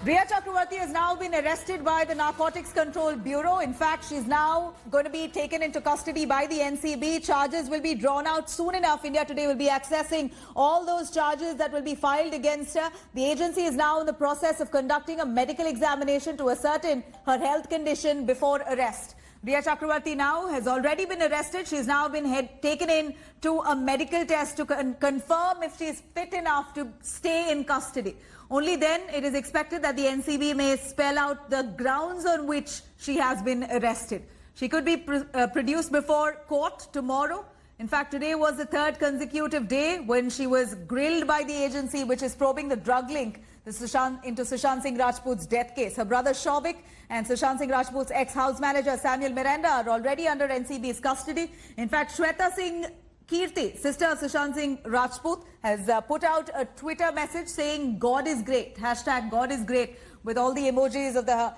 Riya Chakravarti has now been arrested by the Narcotics Control Bureau. In fact, she's now going to be taken into custody by the NCB. Charges will be drawn out soon enough. India Today will be accessing all those charges that will be filed against her. The agency is now in the process of conducting a medical examination to ascertain her health condition before arrest. Riya Chakravarti now has already been arrested. She's now been taken in to a medical test to confirm if she is fit enough to stay in custody. Only then it is expected that the NCB may spell out the grounds on which she has been arrested. She could be produced before court tomorrow. In fact, today was the third consecutive day when she was grilled by the agency which is probing the drug link into Sushant Singh Rajput's death case. Her brother Shouvik and Sushant Singh Rajput's ex-house manager Samuel Miranda are already under NCB's custody. In fact, Shweta Singh Kirti, sister of Sushant Singh Rajput, has put out a Twitter message saying God is great, hashtag God is great, with all the emojis of the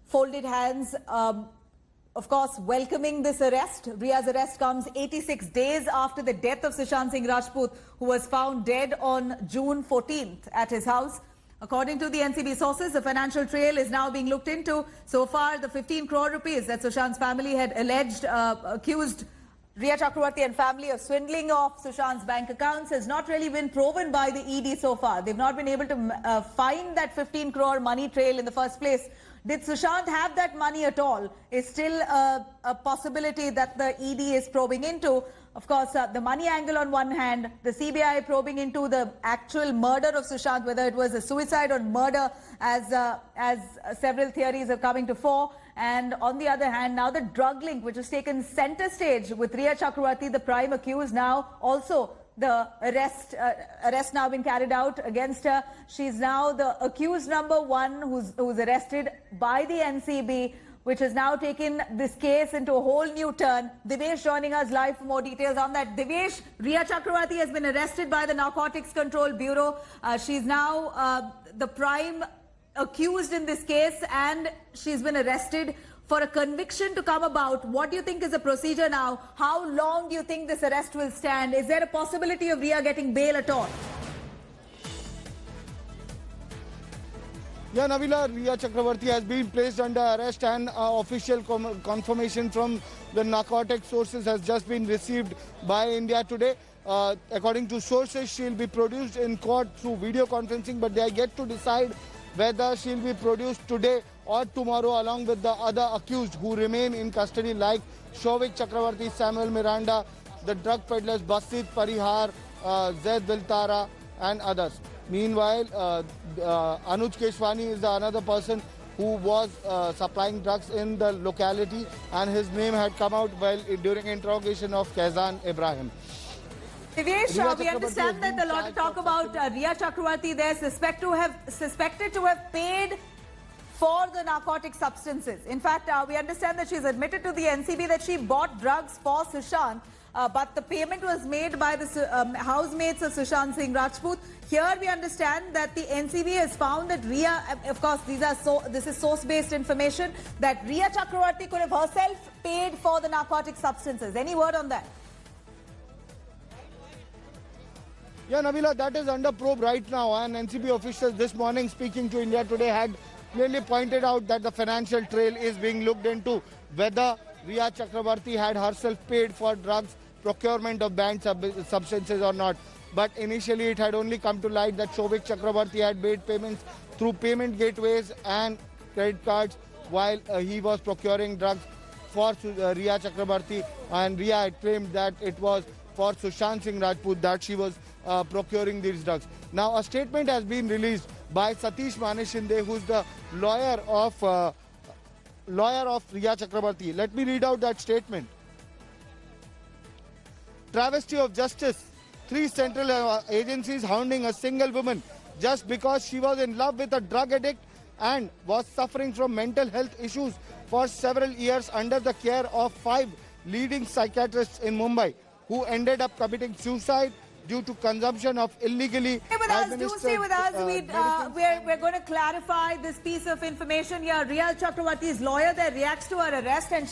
folded hands. Of course, welcoming this arrest. Riya's arrest comes 86 days after the death of Sushant Singh Rajput, who was found dead on June 14th at his house. According to the NCB sources, the financial trail is now being looked into. So far, the 15 crore rupees that Sushant's family had accused Riya Chakravarti and family of swindling off Sushant's bank accounts has not really been proven by the ED so far. They've not been able to find that 15 crore money trail in the first place. Did Sushant have that money at all? Is still a possibility that the ED is probing into. Of course, the money angle on one hand, the CBI probing into the actual murder of Sushant, whether it was a suicide or murder, as several theories are coming to fore. And on the other hand, now the drug link, which has taken center stage with Riya Chakravarti, the prime accused, now also the arrest now been carried out against her. She's now the accused number one who's arrested by the NCB, which has now taken this case into a whole new turn. Devesh joining us live for more details on that. Devesh, Riya Chakravarti has been arrested by the Narcotics Control Bureau. She's now the prime accused in this case, and she's been arrested. For a conviction to come about, what do you think is the procedure now? How long do you think this arrest will stand? Is there a possibility of Riya getting bail at all? Yeah, Nabila, Riya Chakravarti has been placed under arrest, and official confirmation from the narcotic sources has just been received by India Today. According to sources, she'll be produced in court through video conferencing, but they are yet to decide whether she'll be produced today or tomorrow, along with the other accused who remain in custody, like Shouvik Chakravarti, Samuel Miranda, the drug peddlers Basit Parihar, Zaid Viltara and others. Meanwhile, Anuj Keshwani is another person who was supplying drugs in the locality, and his name had come out during interrogation of Kaizan Ibrahim. Devesh, we understand that a lot of talk about Riya Chakravarti. They're suspected to have paid for the narcotic substances. In fact, we understand that she's admitted to the NCB that she bought drugs for Sushant, but the payment was made by the housemates of Sushant Singh Rajput. Here we understand that the NCB has found that Riya, of course, this is source-based information, that Riya Chakravarti could have herself paid for the narcotic substances. Any word on that? Yeah, Nabila, that is under probe right now, and NCB officials this morning speaking to India Today had clearly pointed out that the financial trail is being looked into, whether Riya Chakravarti had herself paid for drugs procurement of banned substances or not. But initially it had only come to light that Shouvik Chakravarti had made payments through payment gateways and credit cards while he was procuring drugs for Riya Chakravarti, and Riya had claimed that it was for Sushant Singh Rajput that she was procuring these drugs. Now a statement has been released by Satish Manishinde, who's the lawyer of Riya Chakravarti. Let me read out that statement. Travesty of justice. 3 central agencies hounding a single woman just because she was in love with a drug addict and was suffering from mental health issues for several years under the care of 5 leading psychiatrists in Mumbai, who ended up committing suicide due to consumption of illegally do stay with us. We're going to clarify this piece of information here. Riya Chakravarti's lawyer there reacts to her arrest, and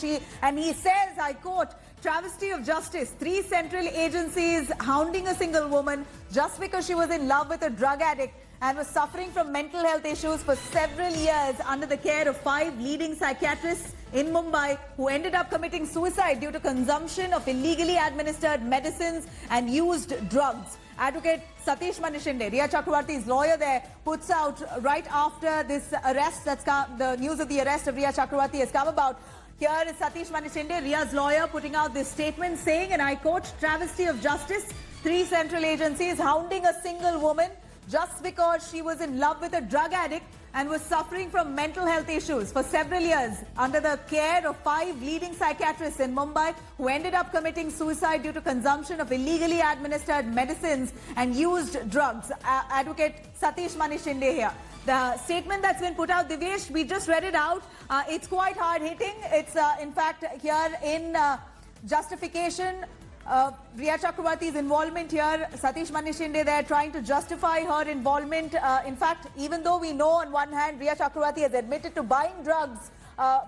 he says, I quote, travesty of justice. 3 central agencies hounding a single woman just because she was in love with a drug addict and was suffering from mental health issues for several years under the care of 5 leading psychiatrists in Mumbai who ended up committing suicide due to consumption of illegally administered medicines and used drugs. Advocate Satish Manishinde, Riya Chakravarti's lawyer there, puts out right after this arrest, the news of the arrest of Riya Chakravarti has come about. Here is Satish Manishinde, Riya's lawyer, putting out this statement saying, and I quote, "Travesty of justice, 3 central agencies hounding a single woman just because she was in love with a drug addict and was suffering from mental health issues for several years under the care of 5 leading psychiatrists in Mumbai who ended up committing suicide due to consumption of illegally administered medicines and used drugs." Advocate Satish Manishinde here. The statement that's been put out, Divyesh, we just read it out. It's quite hard-hitting. It's, in fact, here in justification, Riya Chakravarti's involvement here, Satish Manishinde there trying to justify her involvement. In fact, even though we know on one hand Riya Chakravarti has admitted to buying drugs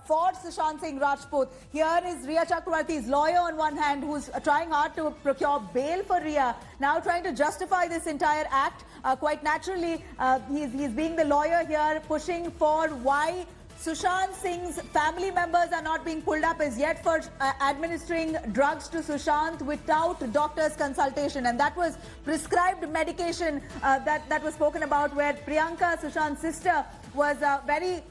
for Sushant Singh Rajput, here is Riya Chakravarti's lawyer on one hand who's trying hard to procure bail for Riya, now trying to justify this entire act. Quite naturally, he's being the lawyer here, pushing for why Sushant Singh's family members are not being pulled up as yet for administering drugs to Sushant without doctor's consultation. And that was prescribed medication that was spoken about, where Priyanka, Sushant's sister, was very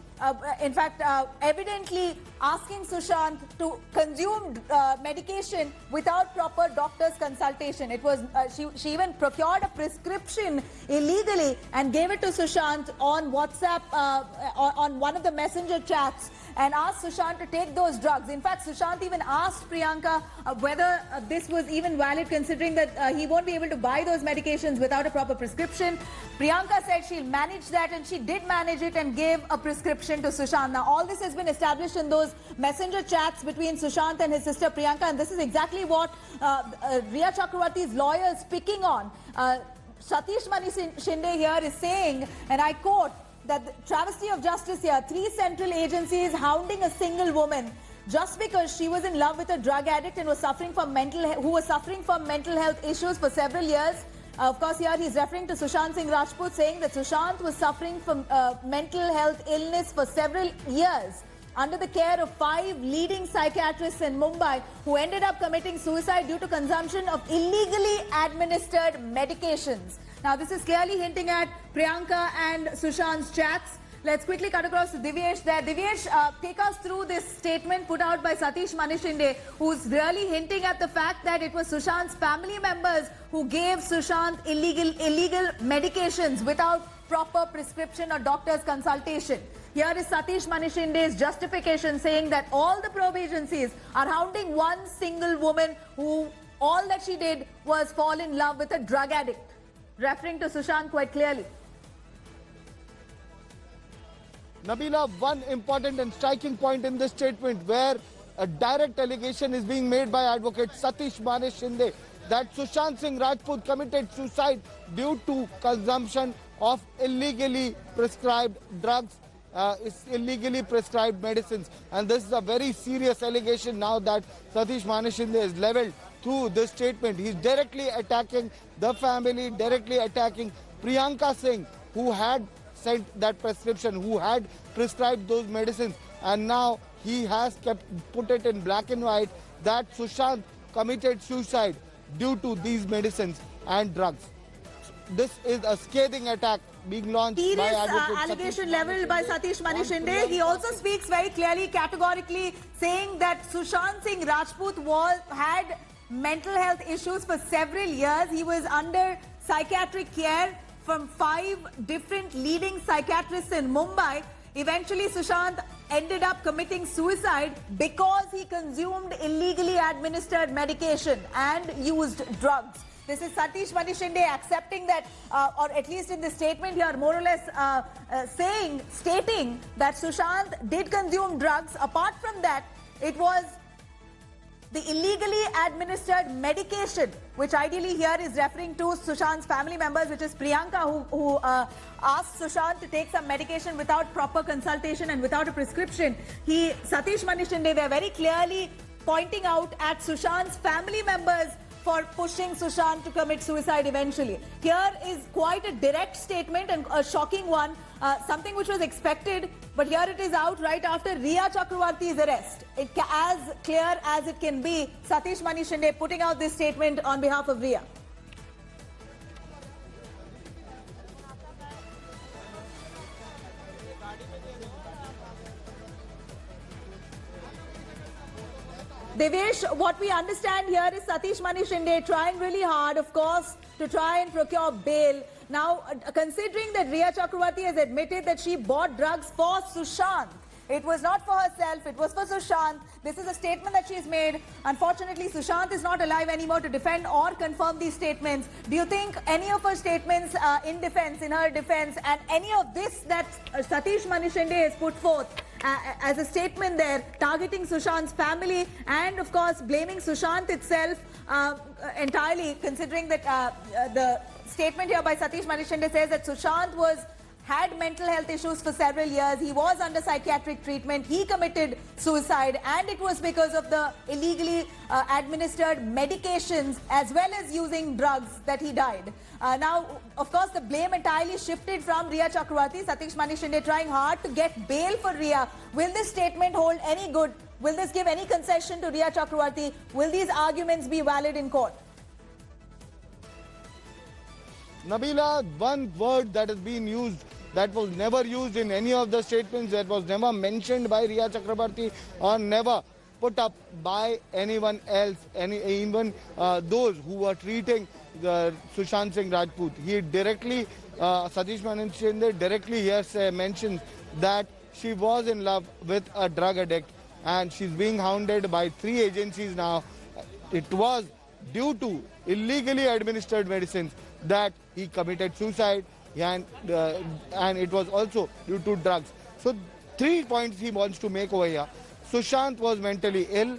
evidently asking Sushant to consume medication without proper doctor's consultation. It was she even procured a prescription illegally and gave it to Sushant on WhatsApp, on one of the messenger chats, and asked Sushant to take those drugs. In fact, Sushant even asked Priyanka whether this was even valid, considering that he won't be able to buy those medications without a proper prescription. Priyanka said she'll manage that, and she did manage it and gave a prescription to Sushant. Now, all this has been established in those messenger chats between Sushant and his sister Priyanka, and this is exactly what Riya Chakravarti's lawyer is picking on. Satish Manishinde here is saying, and I quote, that the travesty of justice here, 3 central agencies hounding a single woman just because she was in love with a drug addict and was suffering from mental health issues for several years. Of course, here he's referring to Sushant Singh Rajput, saying that Sushant was suffering from mental health illness for several years under the care of 5 leading psychiatrists in Mumbai who ended up committing suicide due to consumption of illegally administered medications. Now, this is clearly hinting at Priyanka and Sushant's chats. Let's quickly cut across to Divyesh there. Divyesh, take us through this statement put out by Satish Manishinde, who's really hinting at the fact that it was Sushant's family members who gave Sushant illegal medications without proper prescription or doctor's consultation. Here is Satish Manishinde's justification, saying that all the probe agencies are hounding one single woman who all that she did was fall in love with a drug addict, referring to Sushant quite clearly. Nabila, one important and striking point in this statement where a direct allegation is being made by advocate Satish Manishinde that Sushant Singh Rajput committed suicide due to consumption of illegally prescribed drugs, illegally prescribed medicines. And this is a very serious allegation now that Satish Manishinde has leveled through this statement. He's directly attacking the family, directly attacking Priyanka Singh, who had sent that prescription, who had prescribed those medicines, and now he has put it in black and white that Sushant committed suicide due to these medicines and drugs. This is a scathing attack being launched by advocate allegation leveled by Satish Manishinde. He also speaks very clearly, categorically, saying that Sushant Singh Rajput had mental health issues for several years. He was under psychiatric care from 5 different leading psychiatrists in Mumbai. Eventually, Sushant ended up committing suicide because he consumed illegally administered medication and used drugs. This is Satish Manishinde accepting that, or at least in the statement here, more or less stating that Sushant did consume drugs. Apart from that, it was the illegally administered medication, which ideally here is referring to Sushant's family members, which is Priyanka, who asked Sushant to take some medication without proper consultation and without a prescription. Satish Manishinde, they're very clearly pointing out at Sushant's family members for pushing Sushant to commit suicide eventually. Here is quite a direct statement and a shocking one, something which was expected, but here it is out right after Riya Chakravarti's arrest. As clear as it can be, Satish Mani Shinde putting out this statement on behalf of Riya. Devesh, what we understand here is Satish Mani Shinde trying really hard, of course, to try and procure bail. Now, considering that Riya Chakravarti has admitted that she bought drugs for Sushant, it was not for herself, it was for Sushant. This is a statement that she's made. Unfortunately, Sushant is not alive anymore to defend or confirm these statements. Do you think any of her statements in her defense, and any of this that Satish Mani Shinde has put forth as a statement there, targeting Sushant's family and, of course, blaming Sushant itself entirely, considering that the statement here by Satish Mani Shinde says that Sushant had mental health issues for several years. He was under psychiatric treatment. He committed suicide, and it was because of the illegally administered medications as well as using drugs that he died. Now, of course, the blame entirely shifted from Riya Chakravarti. Satish Mani Shinde trying hard to get bail for Riya. Will this statement hold any good? Will this give any concession to Riya Chakravarti? Will these arguments be valid in court? Nabila, one word that has been used that was never used in any of the statements, that was never mentioned by Riya Chakravarti or never put up by anyone else, even those who were treating Sushant Singh Rajput. He directly, Satish Mani Shinde directly here mentions that she was in love with a drug addict and she's being hounded by 3 agencies now. It was due to illegally administered medicines that he committed suicide, and it was also due to drugs. So 3 points he wants to make over here. Sushant was mentally ill,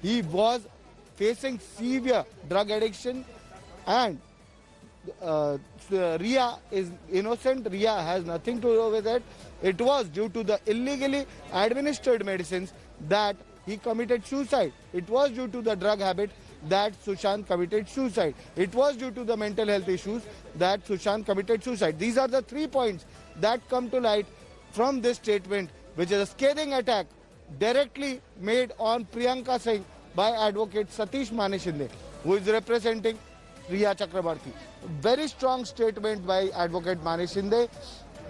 he was facing severe drug addiction, and Riya is innocent. Riya has nothing to do with it. It was due to the illegally administered medicines that he committed suicide. It was due to the drug habit that Sushant committed suicide. It was due to the mental health issues that Sushant committed suicide. These are the 3 points that come to light from this statement, which is a scathing attack directly made on Priyanka Singh by advocate Satish Mani Shinde, who is representing Riya Chakravarti. Very strong statement by advocate Mani Shinde.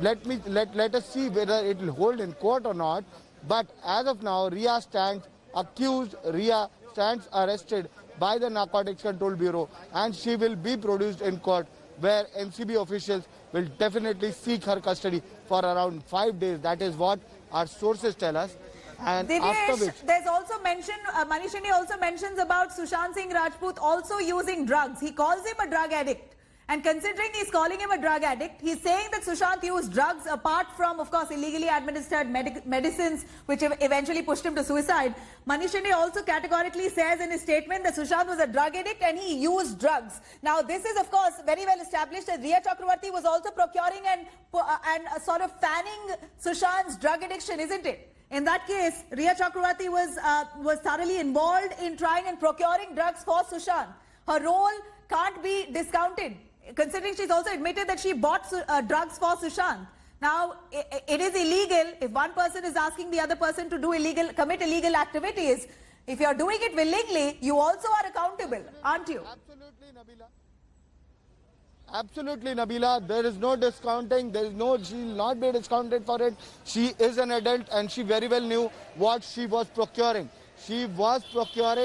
Let us see whether it will hold in court or not. But as of now, Riya stands accused, Riya stands arrested by the Narcotics Control Bureau, and she will be produced in court, where NCB officials will definitely seek her custody for around 5 days. That is what our sources tell us. And Dinesh, after which, there's also mention, Mani Shinde also mentions about Sushant Singh Rajput also using drugs. He calls him a drug addict. And considering he's calling him a drug addict, he's saying that Sushant used drugs apart from, of course, illegally administered medicines, which eventually pushed him to suicide. Mani Shinde also categorically says in his statement that Sushant was a drug addict and he used drugs. Now, this is, of course, very well established that Riya Chakravarti was also procuring and sort of fanning Sushant's drug addiction, isn't it? In that case, Riya Chakravarti was thoroughly involved in trying and procuring drugs for Sushant. Her role can't be discounted, considering she's also admitted that she bought drugs for Sushant. Now, it is illegal if one person is asking the other person to commit illegal activities. If you're doing it willingly, you also are accountable, aren't you? absolutely, Nabila. Absolutely, Nabila. There is no discounting. She will not be discounted for it. She is an adult and she very well knew what she was procuring. She was procuring